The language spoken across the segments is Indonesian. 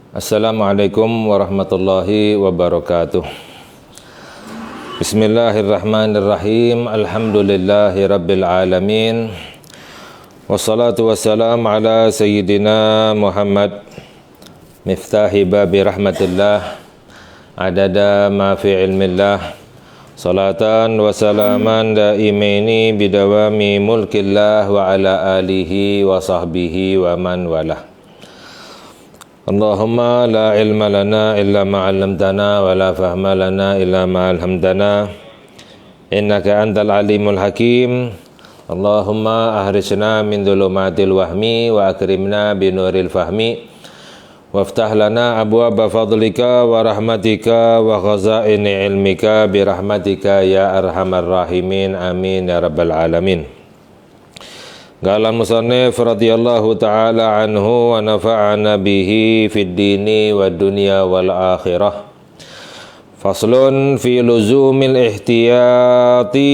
Assalamualaikum warahmatullahi wabarakatuh. Bismillahirrahmanirrahim. Alhamdulillahi rabbil alamin. Wassalatu wassalamu ala sayyidina Muhammad miftahi babi rahmatillah adada ma fi ilmillah. Salatan wa salaman daimaini bidawami mulkillah wa ala alihi wa sahbihi wa man walah. Allahumma la ilma lana illa ma 'allamtana wa la fahma lana illa ma 'allamtana innaka antal alimul hakim. Allahumma ahrijna min dhulumatil wahmi wa akrimna binuril fahmi waftah lana abwaaba fadlika wa rahmatika wa khazaini ilmika birahmatika ya arhamar rahimin amin ya rabbal alamin. Qala musannif radhiyallahu ta'ala anhu wa nafa'ana bihi fid dini wad dunya wal akhirah. Faslun fi luzumil ihtiyati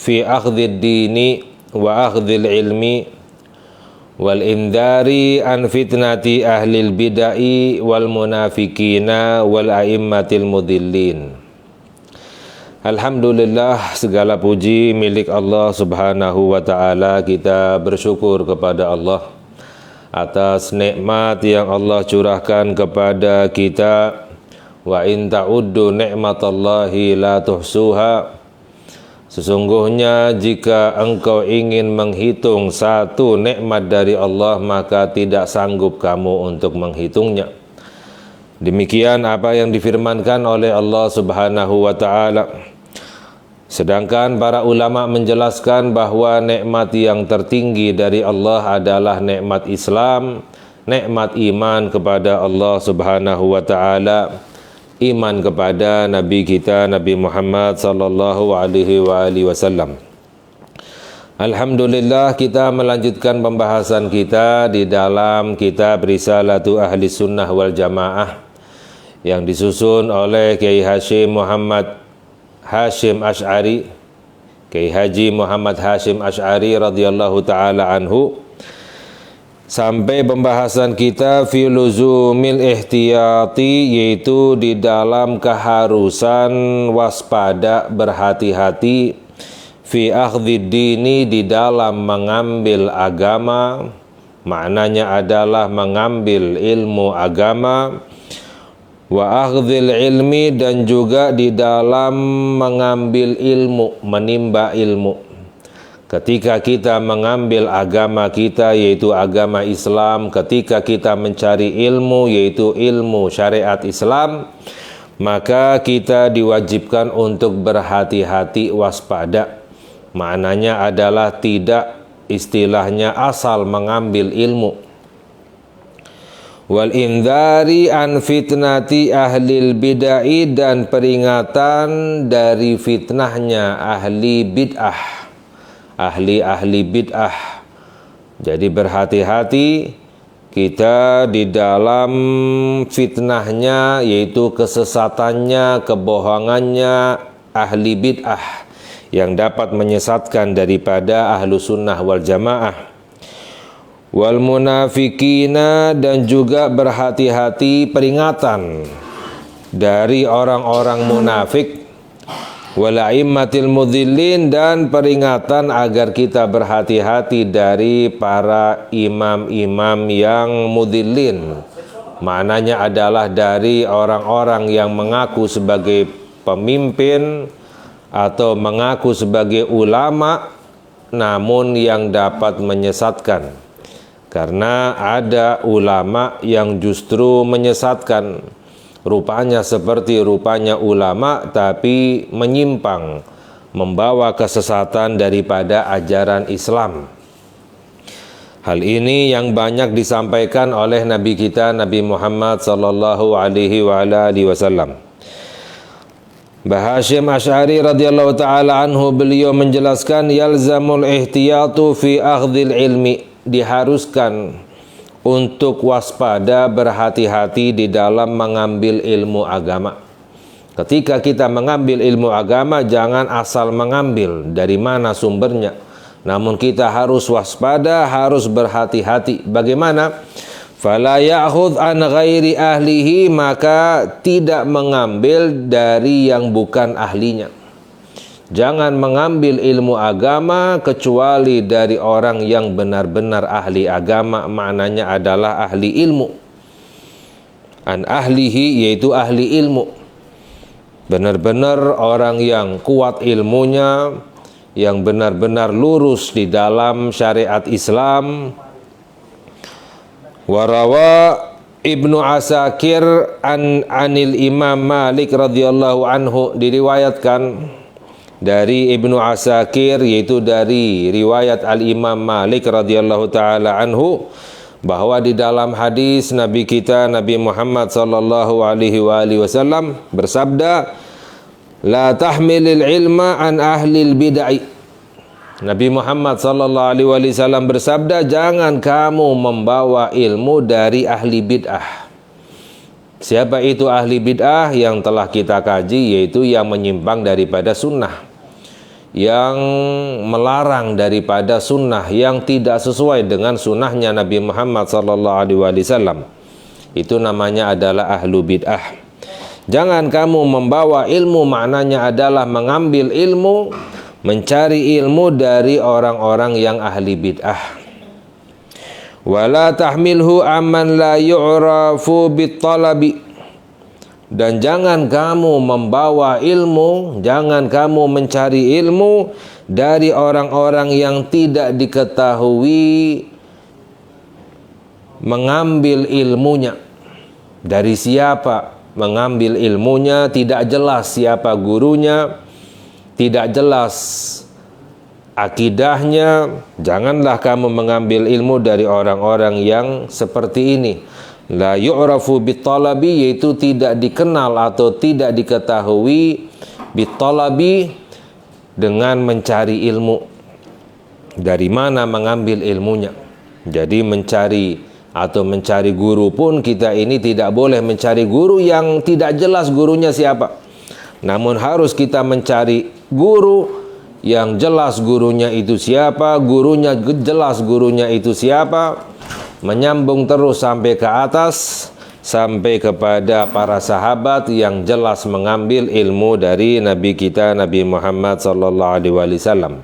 fi akhdhid dini wa akhdhil ilmi wal indari an fitnati ahlil bidai wal munafikina wal a'immatil mudillin. Alhamdulillah, segala puji milik Allah subhanahu wa ta'ala. Kita bersyukur kepada Allah atas nikmat yang Allah curahkan kepada kita. Wa in ta'uddu ni'matallahi la tuhsuha. Sesungguhnya jika engkau ingin menghitung satu nikmat dari Allah, maka tidak sanggup kamu untuk menghitungnya. Demikian apa yang difirmankan oleh Allah subhanahu wa ta'ala. Sedangkan para ulama menjelaskan bahwa nikmat yang tertinggi dari Allah adalah nikmat Islam, nikmat iman kepada Allah subhanahu wa ta'ala, iman kepada Nabi kita Nabi Muhammad sallallahu alaihi wasallam. Alhamdulillah, kita melanjutkan pembahasan kita di dalam kitab Risalatu Ahli Sunnah wal Jamaah yang disusun oleh Kiai Hashim Muhammad Hashim Asy'ari, Kiai Haji Muhammad Hashim Asy'ari radhiyallahu taala anhu, sampai pembahasan kita fi luzumil ihtiyati, yaitu di dalam keharusan waspada, berhati-hati, fi akhdhid dini, di dalam mengambil agama, maknanya adalah mengambil ilmu agama, wa akhdhil ilmi, dan juga di dalam mengambil ilmu, menimba ilmu. Ketika kita mengambil agama kita, yaitu agama Islam, ketika kita mencari ilmu, yaitu ilmu syariat Islam, maka kita diwajibkan untuk berhati-hati, waspada. Maknanya adalah tidak istilahnya asal mengambil ilmu. Wal indari an fitnati ahlil bid'ah, dan peringatan dari fitnahnya ahli bid'ah, ahli bid'ah. Jadi berhati-hati kita di dalam fitnahnya, yaitu kesesatannya, kebohongannya ahli bid'ah yang dapat menyesatkan daripada ahlu sunnah wal jamaah. Wal munafikina, dan juga berhati-hati peringatan dari orang-orang munafik. Wal a'immatil mudillin, dan peringatan agar kita berhati-hati dari para imam-imam yang mudillin. Maknanya adalah dari orang-orang yang mengaku sebagai pemimpin atau mengaku sebagai ulama, namun yang dapat menyesatkan. Karena ada ulama yang justru menyesatkan, rupanya seperti rupanya ulama tapi menyimpang, membawa kesesatan daripada ajaran Islam. Hal ini yang banyak disampaikan oleh Nabi kita Nabi Muhammad sallallahu alaihi wasallam. Hashim Asy'ari radhiyallahu taala anhu, beliau menjelaskan, yalzamul ihtiyatu fi akhdhil ilmi, diharuskan untuk waspada, berhati-hati di dalam mengambil ilmu agama. Ketika kita mengambil ilmu agama, jangan asal mengambil, dari mana sumbernya. Namun kita harus waspada, harus berhati-hati. Bagaimana? Fala ya'khudh an ghairi ahlihi, maka tidak mengambil dari yang bukan ahlinya. Jangan mengambil ilmu agama kecuali dari orang yang benar-benar ahli agama, maknanya adalah ahli ilmu. An ahlihi, yaitu ahli ilmu. Benar-benar orang yang kuat ilmunya, yang benar-benar lurus di dalam syariat Islam. Warawa Ibnu Asakir anil Imam Malik radhiyallahu anhu, diriwayatkan dari Ibnu Asakir, yaitu dari riwayat Al-Imam Malik radhiyallahu taala anhu, bahwa di dalam hadis Nabi kita Nabi Muhammad sallallahu alaihi wasallam bersabda, la tahmilil ilma an ahlil bid'ah. Nabi Muhammad sallallahu alaihi wasallam bersabda, jangan kamu membawa ilmu dari ahli bid'ah. Siapa itu ahli bid'ah? Yang telah kita kaji, yaitu yang menyimpang daripada sunnah, yang melarang daripada sunnah, yang tidak sesuai dengan sunnahnya Nabi Muhammad sallallahu alaihi wasallam. Itu namanya adalah ahlu bid'ah. Jangan kamu membawa ilmu, maknanya adalah mengambil ilmu, mencari ilmu dari orang-orang yang ahli bid'ah. Wala tahmilhu amman la yu'rafu bit-talabi. Dan jangan kamu membawa ilmu, jangan kamu mencari ilmu dari orang-orang yang tidak diketahui mengambil ilmunya. Dari siapa mengambil ilmunya, tidak jelas siapa gurunya, tidak jelas akidahnya. Janganlah kamu mengambil ilmu dari orang-orang yang seperti ini. La yu'rafu bitalabi, yaitu tidak dikenal atau tidak diketahui bitalabi, dengan mencari ilmu. Dari mana mengambil ilmunya? Jadi mencari atau mencari guru pun, kita ini tidak boleh mencari guru yang tidak jelas gurunya siapa. Namun harus kita mencari guru yang jelas gurunya itu siapa, gurunya jelas gurunya itu siapa, menyambung terus sampai ke atas, sampai kepada para sahabat yang jelas mengambil ilmu dari Nabi kita Nabi Muhammad sallallahu alaihi wasallam.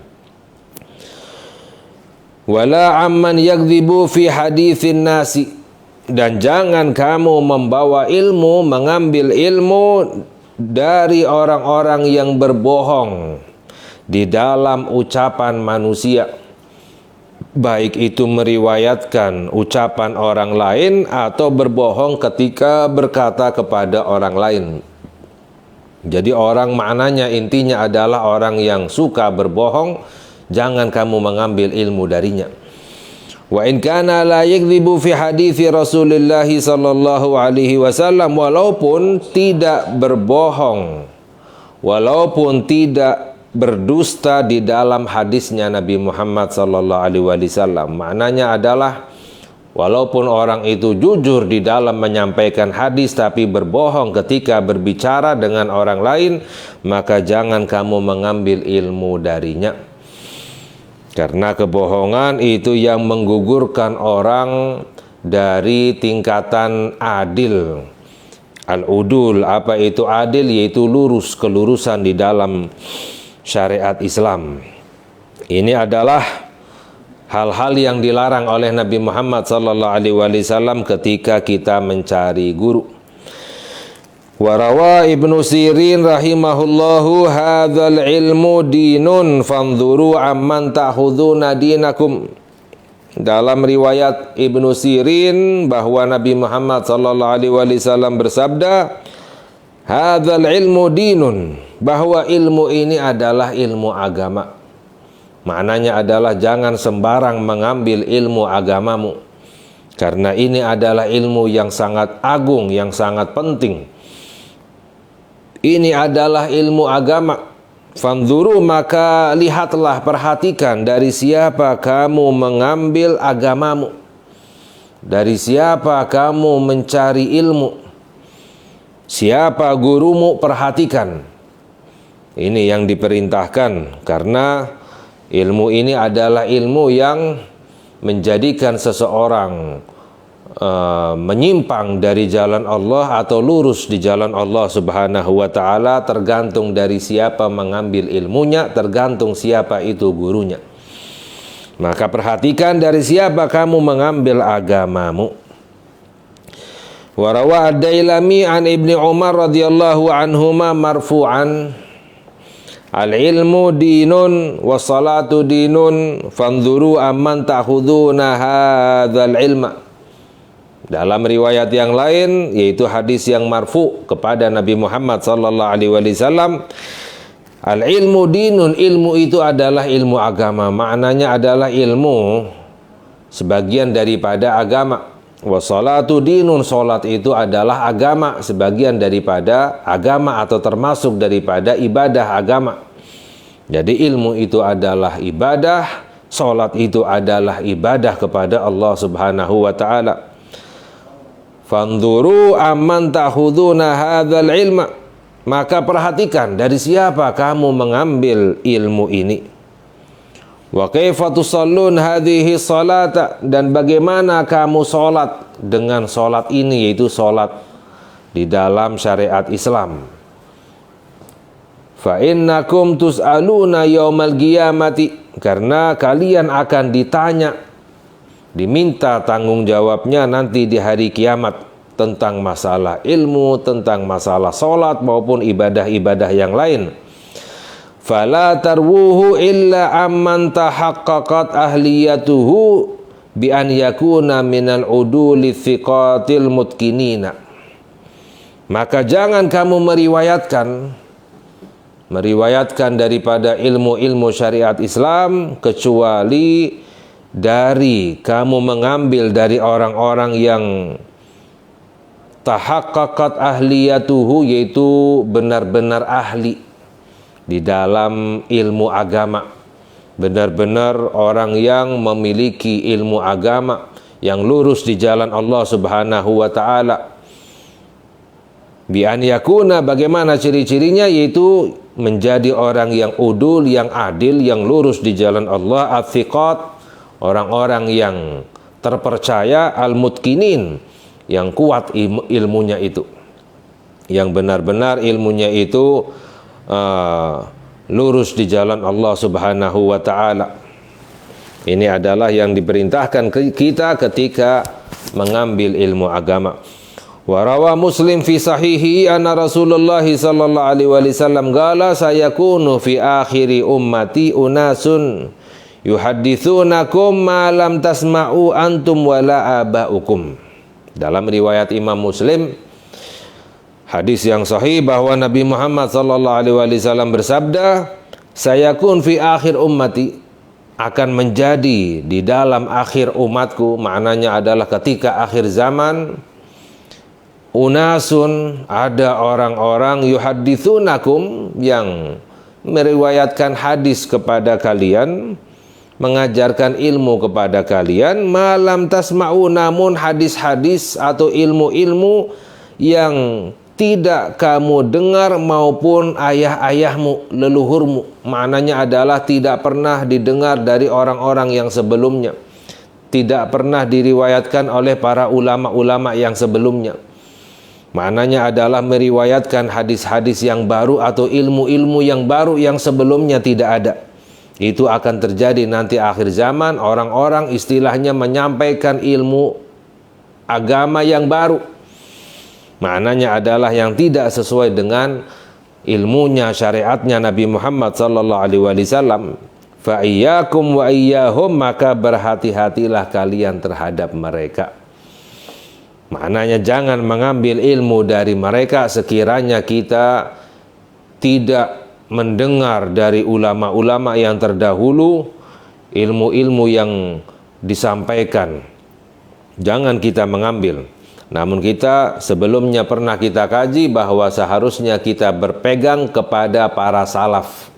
Wala amman yakdzibu fi haditsin nasi, dan jangan kamu membawa ilmu, mengambil ilmu dari orang-orang yang berbohong di dalam ucapan manusia, baik itu meriwayatkan ucapan orang lain atau berbohong ketika berkata kepada orang lain. Jadi orang, maknanya intinya adalah orang yang suka berbohong, jangan kamu mengambil ilmu darinya. Wa in kana la yakdzibu fi hadithi Rasulillah sallallahu alaihi wasallam, walaupun tidak berbohong, walaupun tidak berdusta di dalam hadisnya Nabi Muhammad sallallahu alaihi wasallam. Maknanya adalah walaupun orang itu jujur di dalam menyampaikan hadis tapi berbohong ketika berbicara dengan orang lain, maka jangan kamu mengambil ilmu darinya. Karena kebohongan itu yang menggugurkan orang dari tingkatan adil. Al-udul, apa itu adil? Yaitu lurus, kelurusan di dalam syariat Islam. Ini adalah hal-hal yang dilarang oleh Nabi Muhammad sallallahu alaihi wasallam ketika kita mencari guru. Warawa Ibnu Sirin rahimahullahu, hadzal ilmu dinun fanzuru amman ta'khuduna dinakum. Dalam riwayat Ibnu Sirin bahwa Nabi Muhammad sallallahu alaihi wasallam bersabda, hadzal ilmu dinun, bahwa ilmu ini adalah ilmu agama. Maknanya adalah jangan sembarang mengambil ilmu agamamu, karena ini adalah ilmu yang sangat agung, yang sangat penting. Ini adalah ilmu agama. Fanzuru, maka lihatlah, perhatikan dari siapa kamu mengambil agamamu, dari siapa kamu mencari ilmu, siapa gurumu, perhatikan. Ini yang diperintahkan, karena ilmu ini adalah ilmu yang menjadikan seseorang menyimpang dari jalan Allah atau lurus di jalan Allah Subhanahu wa taala tergantung dari siapa mengambil ilmunya, tergantung siapa itu gurunya. Maka perhatikan dari siapa kamu mengambil agamamu. Wa rawa ad-Dailami an Ibni Umar radhiyallahu anhuma marfu'an al-ilmu dinun wa salatu dinun fanzuru amman ta'khuduna hadzal ilma. Dalam riwayat yang lain, yaitu hadis yang marfu kepada Nabi Muhammad sallallahu alaihi wasallam, al-ilmu dinun, ilmu itu adalah ilmu agama. Maknanya adalah ilmu sebagian daripada agama. Wa salatu dinun, salat itu adalah agama, sebagian daripada agama atau termasuk daripada ibadah agama. Jadi ilmu itu adalah ibadah, salat itu adalah ibadah kepada Allah Subhanahu wa taala. Fanzuru amman ta'khuduna hadzal ilma. Maka perhatikan dari siapa kamu mengambil ilmu ini. Wa kaifa tusallun hadhihi salata, dan bagaimana kamu salat dengan salat ini, yaitu salat di dalam syariat Islam. Fa innakum tus'aluna yaumal qiyamati, karena kalian akan ditanya, diminta tanggung jawabnya nanti di hari kiamat tentang masalah ilmu, tentang masalah salat maupun ibadah-ibadah yang lain. Fala tarwuhu illa amman tahaqqaqat ahliyatuhu bi an yakuna minal uduli thiqatil mutkinina. Maka jangan kamu meriwayatkan daripada ilmu-ilmu syariat Islam kecuali dari kamu mengambil dari orang-orang yang tahaqqaqat ahliyatuhu, yaitu benar-benar ahli di dalam ilmu agama, benar-benar orang yang memiliki ilmu agama yang lurus di jalan Allah Subhanahu wa taala. Bi an yakuna, bagaimana ciri-cirinya, yaitu menjadi orang yang udul, yang adil, yang lurus di jalan Allah, athiqat, orang-orang yang terpercaya, al-mutkinin, yang kuat ilmunya itu, yang benar-benar ilmunya itu lurus di jalan Allah Subhanahu wa taala. Ini adalah yang diperintahkan kita ketika mengambil ilmu agama. Wa rawa Muslim fi sahihi anna Rasulullah sallallahu alaihi wasallam qala sayakunu fi akhiri ummati unasun yuhadditsunakum ma lam tasma'u antum wala aba'ukum. Dalam riwayat Imam Muslim, hadis yang sahih, bahwa Nabi Muhammad sallallahu alaihi wasallam bersabda, sayakun fi akhir ummati, akan menjadi di dalam akhir umatku, maknanya adalah ketika akhir zaman, unasun, ada orang-orang yuhadditsunakum, yang meriwayatkan hadis kepada kalian, mengajarkan ilmu kepada kalian, malam tasma'u, namun hadis-hadis atau ilmu-ilmu yang tidak kamu dengar maupun ayah-ayahmu, leluhurmu. Maknanya adalah tidak pernah didengar dari orang-orang yang sebelumnya, tidak pernah diriwayatkan oleh para ulama-ulama yang sebelumnya. Maknanya adalah meriwayatkan hadis-hadis yang baru atau ilmu-ilmu yang baru yang sebelumnya tidak ada. Itu akan terjadi nanti akhir zaman, orang-orang istilahnya menyampaikan ilmu agama yang baru. Maknanya adalah yang tidak sesuai dengan ilmunya, syariatnya Nabi Muhammad sallallahu alaihi wasallam. Fa iyyakum wa iyyahum, maka berhati-hatilah kalian terhadap mereka. Maknanya jangan mengambil ilmu dari mereka sekiranya kita tidak mendengar dari ulama-ulama yang terdahulu ilmu-ilmu yang disampaikan. Jangan kita mengambil. Namun kita sebelumnya pernah kita kaji bahwa seharusnya kita berpegang kepada para salaf,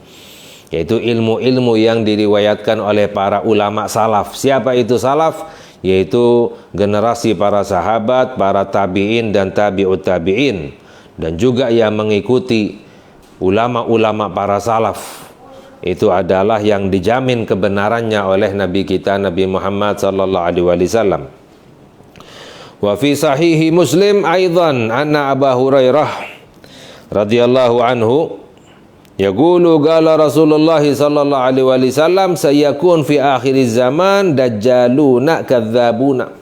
yaitu ilmu-ilmu yang diriwayatkan oleh para ulama salaf. Siapa itu salaf? Yaitu generasi para sahabat, para tabi'in dan tabi'ut tabi'in, dan juga yang mengikuti ulama-ulama para salaf. Itu adalah yang dijamin kebenarannya oleh Nabi kita Nabi Muhammad sallallahu alaihi wasallam. Wa fi sahihi Muslim aidan anna Abu Hurairah radhiyallahu anhu yaqulu qala Rasulullah sallallahu alaihi wasallam sayakun fi akhir zaman dajjaluna kadzabuna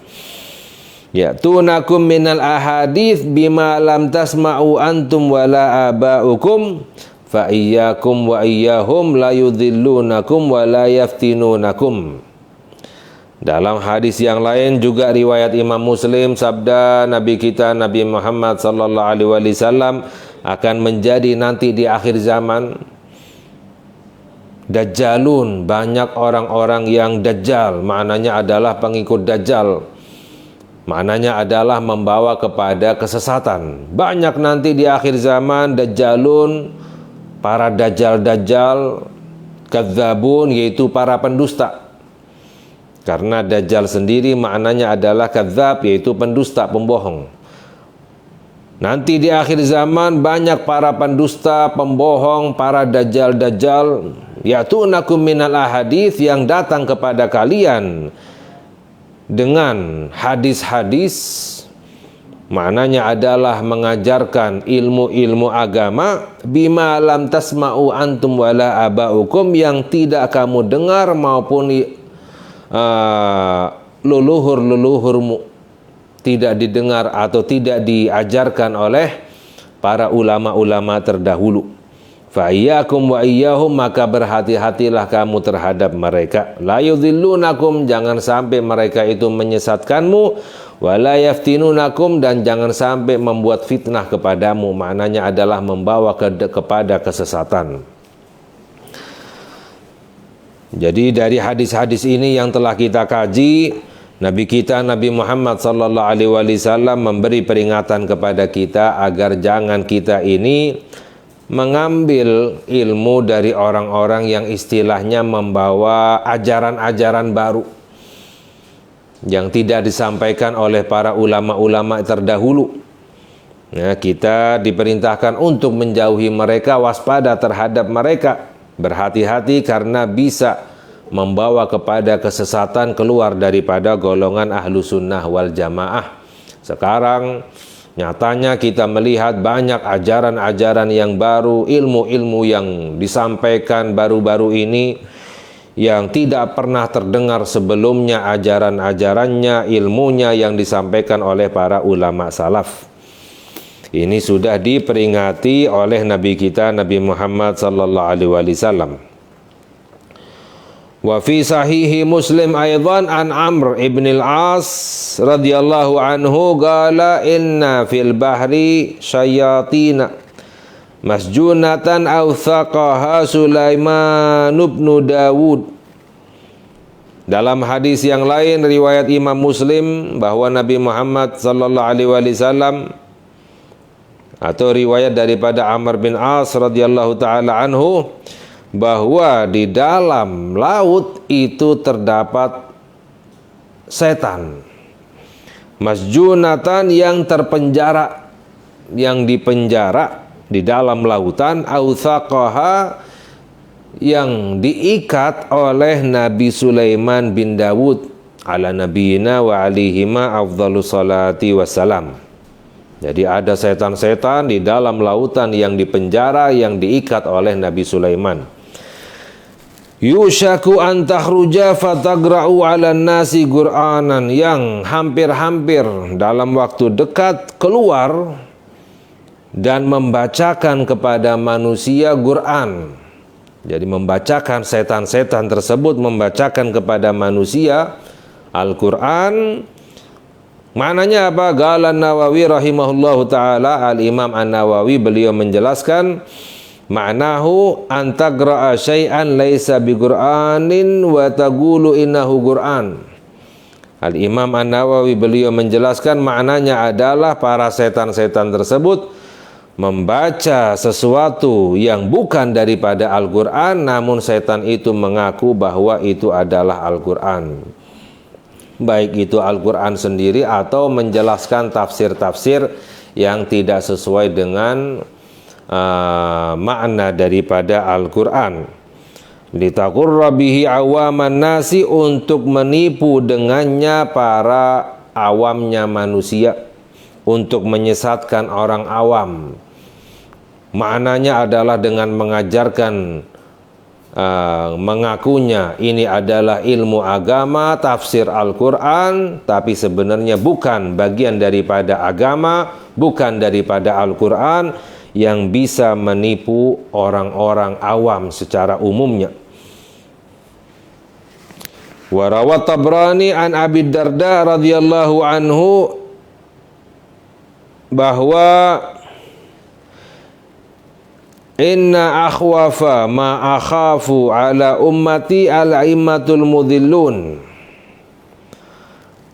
ya'tunakum minal ahadits bima lam tasma'u antum wala aba'ukum fa iyyakum wa iyyahum la yudhillunakum wa la yaftinunakum. Dalam hadis yang lain juga riwayat Imam Muslim, sabda Nabi kita Nabi Muhammad sallallahu alaihi wasallam, akan menjadi nanti di akhir zaman dajjalun, banyak orang-orang yang dajjal, maknanya adalah pengikut dajjal, maknanya adalah membawa kepada kesesatan. Banyak nanti di akhir zaman dajjalun, para dajjal-dajjal, kadzabun, yaitu para pendusta. Karena dajjal sendiri maknanya adalah kadzab, yaitu pendusta, pembohong. Nanti di akhir zaman banyak para pendusta, pembohong, para dajjal-dajjal, ya'tunakum minal ahadits, yang datang kepada kalian dengan hadis-hadis, maknanya adalah mengajarkan ilmu-ilmu agama, bima lam tasma'u antum wala aba'ukum, yang tidak kamu dengar maupun leluhur-leluhurmu tidak didengar atau tidak diajarkan oleh para ulama-ulama terdahulu. Fa iyyakum wa iyyahum, maka berhati-hatilah kamu terhadap mereka. La yudhillunakum, jangan sampai mereka itu menyesatkanmu, wa la yaftinunakum, dan jangan sampai membuat fitnah kepadamu, maknanya adalah membawa kepada kesesatan. Jadi dari hadis-hadis ini yang telah kita kaji, Nabi kita Nabi Muhammad sallallahu alaihi wasallam memberi peringatan kepada kita agar jangan kita ini mengambil ilmu dari orang-orang yang istilahnya membawa ajaran-ajaran baru yang tidak disampaikan oleh para ulama-ulama terdahulu. Nah, kita diperintahkan untuk menjauhi mereka, waspada terhadap mereka. Berhati-hati karena bisa membawa kepada kesesatan, keluar daripada golongan ahlu sunnah wal jamaah. Sekarang nyatanya kita melihat banyak ajaran-ajaran yang baru, ilmu-ilmu yang disampaikan baru-baru ini yang tidak pernah terdengar sebelumnya ajaran-ajarannya, ilmunya yang disampaikan oleh para ulama salaf. Ini sudah diperingati oleh Nabi kita Nabi Muhammad sallallahu alaihi wasallam. Wa fi sahihi Muslim aidan an Amr ibn al-As radhiyallahu anhu qala inna fil bahri syayatina masjunatan awthaqaha Sulaiman ibn Dawud. Dalam hadis yang lain riwayat Imam Muslim bahwa Nabi Muhammad sallallahu alaihi wasallam, atau riwayat daripada Amr bin As radhiyallahu taala anhu, bahwa di dalam laut itu terdapat setan masjunatan, yang terpenjara, yang dipenjara di dalam lautan, authaqaha, yang diikat oleh Nabi Sulaiman bin Dawud ala nabiyina wa alaihima afdhalus salati wassalam. Jadi ada setan-setan di dalam lautan yang dipenjara, yang diikat oleh Nabi Sulaiman. Yushaku an takhruja fatagra'u 'alan nasi Qur'anan, yang hampir-hampir dalam waktu dekat keluar dan membacakan kepada manusia Qur'an. Jadi membacakan, setan-setan tersebut membacakan kepada manusia Al-Qur'an. Maknanya apa? Qala An-Nawawi rahimahullahu taala, Al-Imam An-Nawawi beliau menjelaskan, ma'nahu antagra'a syai'an laisa biqur'anin wa taqulu innahu Qur'an. Al-Imam An-Nawawi beliau menjelaskan maknanya adalah para setan-setan tersebut membaca sesuatu yang bukan daripada Al-Qur'an, namun setan itu mengaku bahwa itu adalah Al-Qur'an. Baik itu Al-Qur'an sendiri atau menjelaskan tafsir-tafsir yang tidak sesuai dengan makna daripada Al-Qur'an. Litaqurra bihi awaman nasi, untuk menipu dengannya para awamnya manusia, untuk menyesatkan orang awam. Maknanya adalah dengan mengajarkan, mengakunya ini adalah ilmu agama, tafsir Al-Quran, tapi sebenarnya bukan bagian daripada agama, bukan daripada Al-Quran, yang bisa menipu orang-orang awam secara umumnya. Wa rawat Tabrani an Abi Darda radhiyallahu anhu bahwa inna akhwafa ma akhafu ala ummati al-a'immatul mudhillun.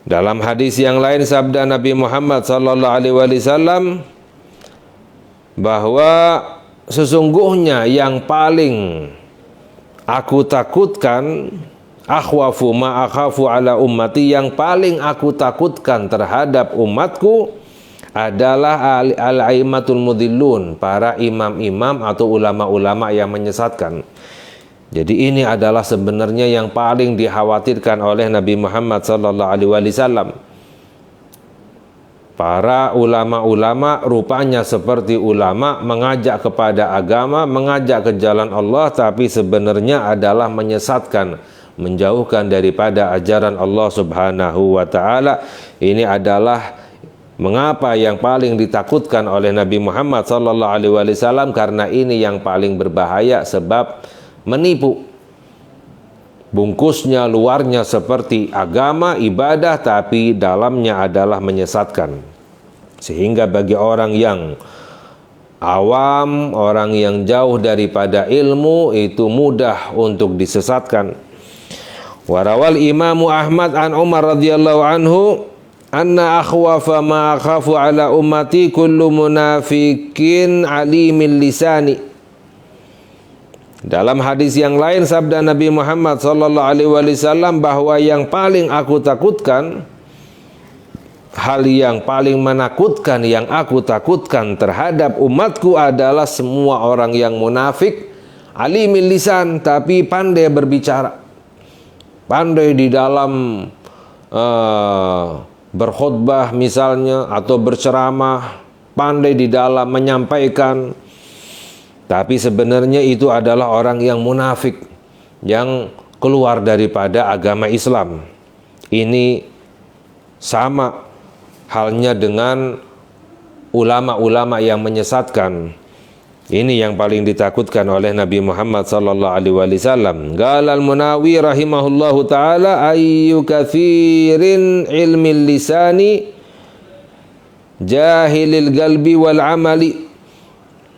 Dalam hadis yang lain sabda Nabi Muhammad sallallahu alaihi wasallam bahwa sesungguhnya yang paling aku takutkan, akhwafu ma akhafu ala ummati, yang paling aku takutkan terhadap umatku adalah al-a'immatul mudhillun, para imam-imam atau ulama-ulama yang menyesatkan. Jadi ini adalah sebenarnya yang paling dikhawatirkan oleh Nabi Muhammad sallallahu alaihi wasallam. Para ulama-ulama rupanya seperti ulama mengajak kepada agama, mengajak ke jalan Allah, tapi sebenarnya adalah menyesatkan, menjauhkan daripada ajaran Allah Subhanahu wa taala. Ini adalah mengapa yang paling ditakutkan oleh Nabi Muhammad sallallahu alaihi wasallam, karena ini yang paling berbahaya sebab menipu. Bungkusnya luarnya seperti agama, ibadah, tapi dalamnya adalah menyesatkan. Sehingga bagi orang yang awam, orang yang jauh daripada ilmu, itu mudah untuk disesatkan. Warawal Imamu Ahmad an Umar radhiyallahu anhu anna akhwafa ma akhafu ala ummati kullu munafikin alimil lisani. Dalam hadis yang lain sabda Nabi Muhammad sallallahu alaihi wasallam bahwa yang paling aku takutkan, hal yang paling menakutkan yang aku takutkan terhadap umatku adalah semua orang yang munafik, alimil lisan, tapi pandai berbicara, pandai di dalam berkhutbah misalnya atau berceramah, pandai di dalam menyampaikan, tapi sebenarnya itu adalah orang yang munafik, yang keluar daripada agama Islam. Ini sama halnya dengan ulama-ulama yang menyesatkan. Ini yang paling ditakutkan oleh Nabi Muhammad sallallahu alaihi wasallam. Qala al-Munawi rahimahullahu taala ayyu katsirin ilmil lisani jahilil qalbi wal amali.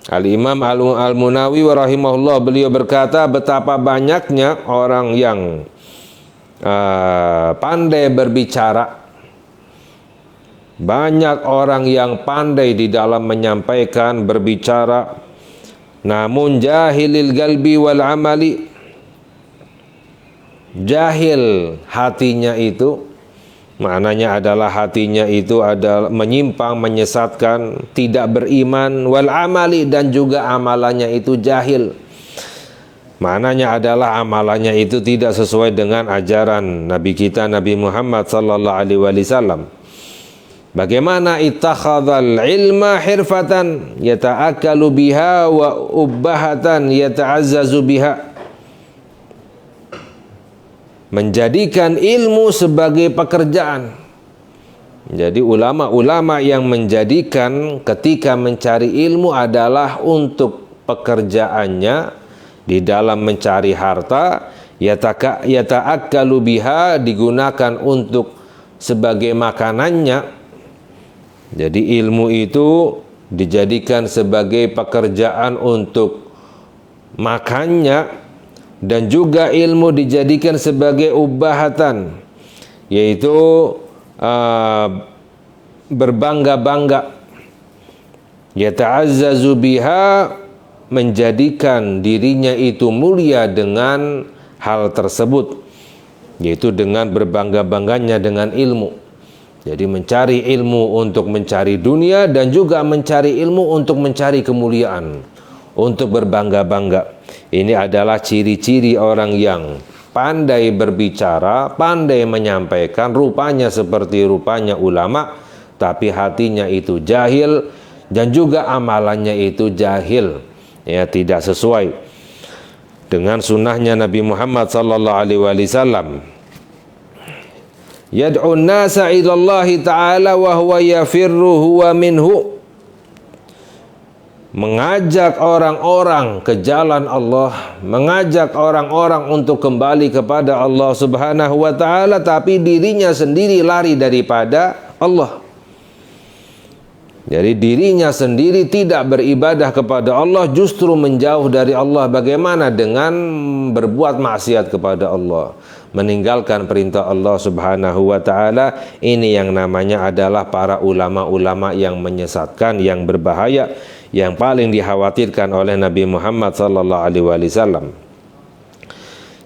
Al-Imam Al-Munawi rahimahullah, beliau berkata, betapa banyaknya orang yang pandai berbicara, banyak orang yang pandai di dalam menyampaikan, berbicara, namun jahilil qalbi wal amali, jahil hatinya itu, maknanya adalah hatinya itu adalah menyimpang, menyesatkan, tidak beriman, wal amali, dan juga amalannya itu jahil. Maknanya adalah amalannya itu tidak sesuai dengan ajaran Nabi kita Nabi Muhammad sallallahu alaihi wasallam. Bagaimana ittakhadzal ilma hirfatan yata'akkalu biha wa ubbahatan yata'azzazu biha, menjadikan ilmu sebagai pekerjaan. Jadi ulama-ulama yang menjadikan ketika mencari ilmu adalah untuk pekerjaannya di dalam mencari harta, yata'akkalu biha, digunakan untuk sebagai makanannya. Jadi ilmu itu dijadikan sebagai pekerjaan untuk makannya, dan juga ilmu dijadikan sebagai ubahatan, yaitu berbangga-bangga. Yata'azzazu biha, menjadikan dirinya itu mulia dengan hal tersebut, yaitu dengan berbangga-bangganya dengan ilmu. Jadi mencari ilmu untuk mencari dunia, dan juga mencari ilmu untuk mencari kemuliaan, untuk berbangga-bangga. Ini adalah ciri-ciri orang yang pandai berbicara, pandai menyampaikan, rupanya seperti rupanya ulama, tapi hatinya itu jahil dan juga amalannya itu jahil, ya, tidak sesuai dengan sunnahnya Nabi Muhammad sallallahu alaihi wasallam. Yad'un nasa ila Allah ta'ala wa huwa yafirru huwa minhu. Mengajak orang-orang ke jalan Allah, mengajak orang-orang untuk kembali kepada Allah Subhanahu wa taala, tapi dirinya sendiri lari daripada Allah. Jadi dirinya sendiri tidak beribadah kepada Allah, justru menjauh dari Allah. Bagaimana dengan berbuat maksiat kepada Allah, meninggalkan perintah Allah Subhanahu wa taala? Ini yang namanya adalah para ulama-ulama yang menyesatkan, yang berbahaya, yang paling dikhawatirkan oleh Nabi Muhammad sallallahu alaihi wasallam.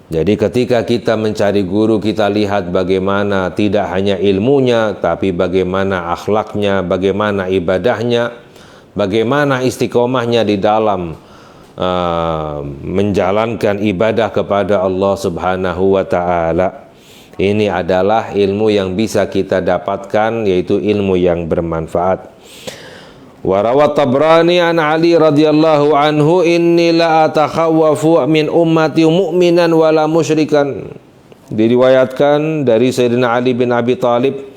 Jadi ketika kita mencari guru, kita lihat bagaimana tidak hanya ilmunya, tapi bagaimana akhlaknya, bagaimana ibadahnya, bagaimana istiqomahnya di dalam menjalankan ibadah kepada Allah Subhanahu wa ta'ala. Ini adalah ilmu yang bisa kita dapatkan, yaitu ilmu yang bermanfaat. Warawat Tabrani an Ali radhiyallahu anhu, inni la atakhawwafu min ummati mu'minan wala musyrikan. Diriwayatkan dari Sayyidina Ali bin Abi Thalib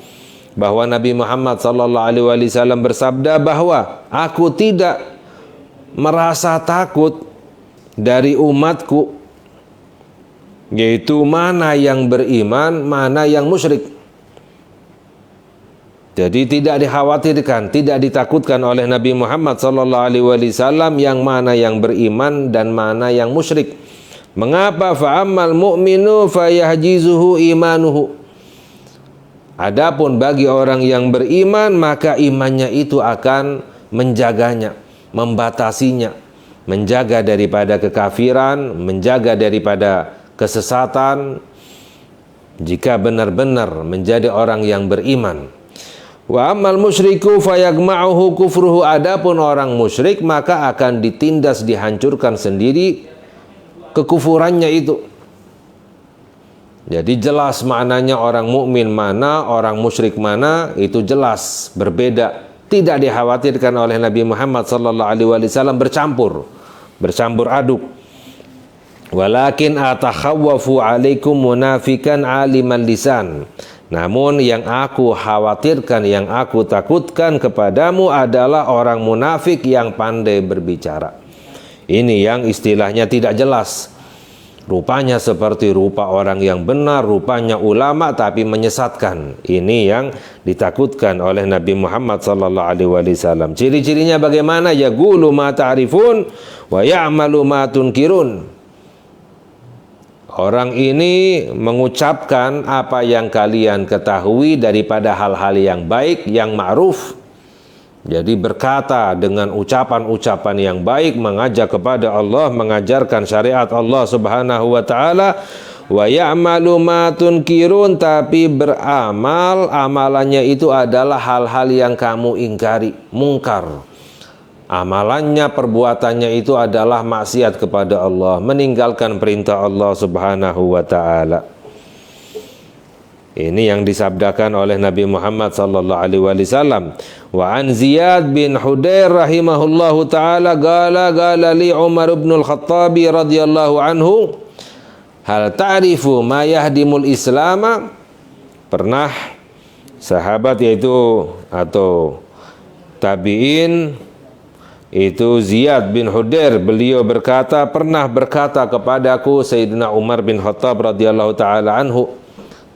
bahwa Nabi Muhammad sallallahu alaihi wasallam bersabda bahwa aku tidak merasa takut dari umatku, yaitu mana yang beriman, mana yang musyrik. Jadi tidak dikhawatirkan, tidak ditakutkan oleh Nabi Muhammad SAW yang mana yang beriman dan mana yang musyrik. Mengapa? Fa'ammal mu'minu fayahjizuhu imanuhu. Adapun bagi orang yang beriman, maka imannya itu akan menjaganya, membatasinya, menjaga daripada kekafiran, menjaga daripada kesesatan, jika benar-benar menjadi orang yang beriman. Wa ammal musyriku fayagma'uhu kufruhu. Adapun orang musyrik, maka akan ditindas, dihancurkan sendiri kekufurannya itu. Jadi jelas maknanya orang mukmin mana, orang musyrik mana, itu jelas berbeda. Tidak dikhawatirkan oleh Nabi Muhammad sallallahu alaihi wasallam bercampur aduk. Walakin atakhawwafu alaikum munafikan aliman lisan. Namun yang aku khawatirkan, yang aku takutkan kepadamu adalah orang munafik yang pandai berbicara. Ini yang istilahnya tidak jelas. Rupanya seperti rupa orang yang benar, rupanya ulama tapi menyesatkan. Ini yang ditakutkan oleh Nabi Muhammad sallallahu alaihi wasallam. Ciri-cirinya bagaimana? Yaqulu ma ta'rifun wa ya'malu ma tunkirun. Orang ini mengucapkan apa yang kalian ketahui daripada hal-hal yang baik, yang ma'ruf. Jadi berkata dengan ucapan-ucapan yang baik, mengajak kepada Allah, mengajarkan syariat Allah Subhanahu wa taala. Wa ya'malu ma tunkirun, tapi beramal, amalannya itu adalah hal-hal yang kamu ingkari, mungkar. Amalannya, perbuatannya itu adalah maksiat kepada Allah, meninggalkan perintah Allah Subhanahu wa taala. Ini yang disabdakan oleh Nabi Muhammad sallallahu alaihi wasallam. Wa an Ziyad bin Hudair rahimahullahu taala qala li Umar bin Al-Khattab radhiyallahu anhu, hal ta'rifu ma yahdimul Islam? Pernah sahabat yaitu atau tabi'in itu Ziyad bin Hudair, beliau berkata, pernah berkata kepadaku Sayyidina Umar bin Khattab radhiyallahu taala anhu.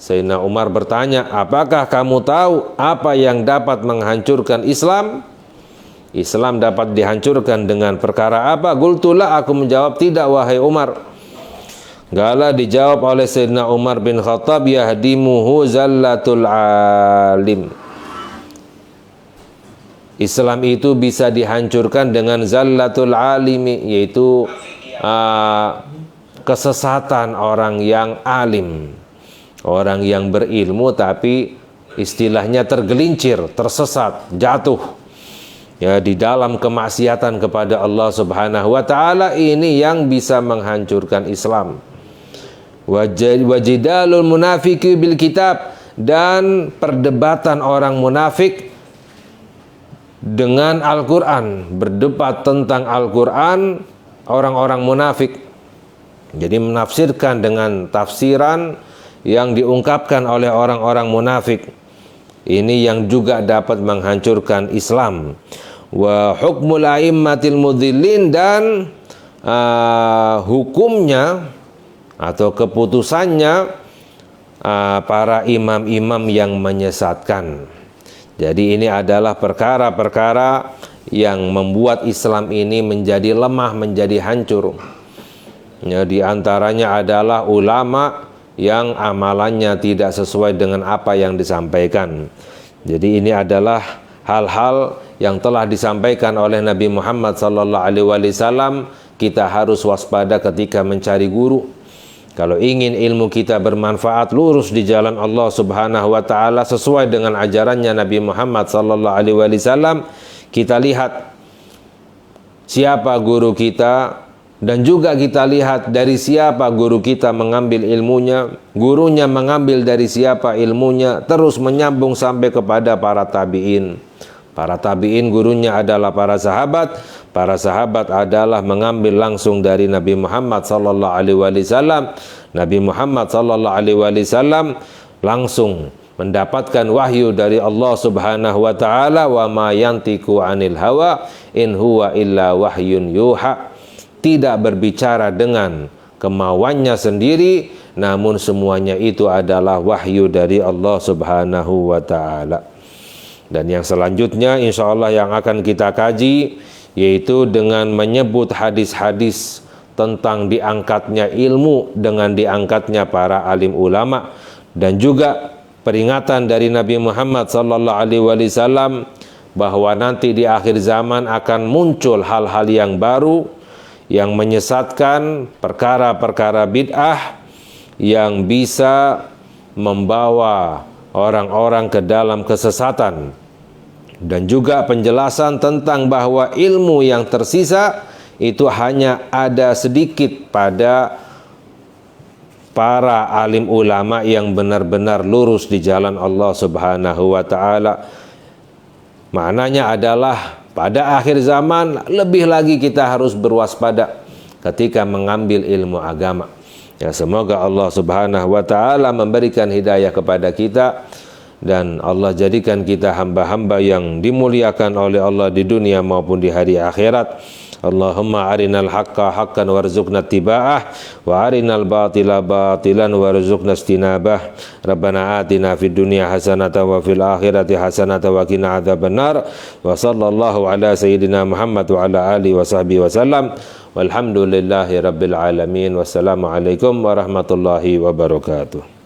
Sayyidina Umar bertanya, apakah kamu tahu apa yang dapat menghancurkan Islam? Islam dapat dihancurkan dengan perkara apa? Qultulah, aku menjawab, tidak wahai Umar. Gala dijawab oleh Sayyidina Umar bin Khattab, yahdimuhu zallatul alim. Islam itu bisa dihancurkan dengan zallatul alimi, yaitu kesesatan orang yang alim, orang yang berilmu tapi istilahnya tergelincir, tersesat, jatuh ya di dalam kemaksiatan kepada Allah Subhanahu wa taala. Ini yang bisa menghancurkan Islam. Wajidalul munafiki bil kitab, dan perdebatan orang munafik dengan Al-Quran, berdebat tentang Al-Quran orang-orang munafik. Jadi menafsirkan dengan tafsiran yang diungkapkan oleh orang-orang munafik. Ini yang juga dapat menghancurkan Islam. Wa hukmul a'immatil mudhillin, dan hukumnya atau keputusannya para imam-imam yang menyesatkan. Jadi ini adalah perkara-perkara yang membuat Islam ini menjadi lemah, menjadi hancur. Ya, di antaranya adalah ulama yang amalannya tidak sesuai dengan apa yang disampaikan. Jadi ini adalah hal-hal yang telah disampaikan oleh Nabi Muhammad SAW. Kita harus waspada ketika mencari guru. Kalau ingin ilmu kita bermanfaat, lurus di jalan Allah Subhanahu wa taala sesuai dengan ajarannya Nabi Muhammad SAW, kita lihat siapa guru kita, dan juga kita lihat dari siapa guru kita mengambil ilmunya, gurunya mengambil dari siapa ilmunya, terus menyambung sampai kepada para tabi'in. Para tabi'in gurunya adalah para sahabat. Para sahabat adalah mengambil langsung dari Nabi Muhammad SAW. Nabi Muhammad SAW langsung mendapatkan wahyu dari Allah Subhanahu wa taala, wa ma yantiqu 'anil hawa in huwa illa wahyun yuha. Tidak berbicara dengan kemauannya sendiri, namun semuanya itu adalah wahyu dari Allah Subhanahu wa taala. Dan yang selanjutnya insyaallah yang akan kita kaji, yaitu dengan menyebut hadis-hadis tentang diangkatnya ilmu dengan diangkatnya para alim ulama, dan juga peringatan dari Nabi Muhammad SAW bahwa nanti di akhir zaman akan muncul hal-hal yang baru yang menyesatkan, perkara-perkara bid'ah yang bisa membawa orang-orang ke dalam kesesatan. Dan juga penjelasan tentang bahwa ilmu yang tersisa itu hanya ada sedikit pada para alim ulama yang benar-benar lurus di jalan Allah Subhanahu wa taala. Maknanya adalah pada akhir zaman lebih lagi kita harus berwaspada ketika mengambil ilmu agama. Ya, semoga Allah Subhanahu wa taala memberikan hidayah kepada kita, dan Allah jadikan kita hamba-hamba yang dimuliakan oleh Allah di dunia maupun di hari akhirat. Allahumma arinal haqqa haqqan warzuqna tiba'ah, wa arinal batila batilan warzuqna istinabah. Rabbana atina fid dunya hasanatan wa fil akhirati hasanatan wa qina adzabannar. Wa sallallahu ala sayyidina Muhammad wa ala alihi wa sahbihi wasallam. Walhamdulillahi rabbil alamin. Wassalamu alaikum warahmatullahi wabarakatuh.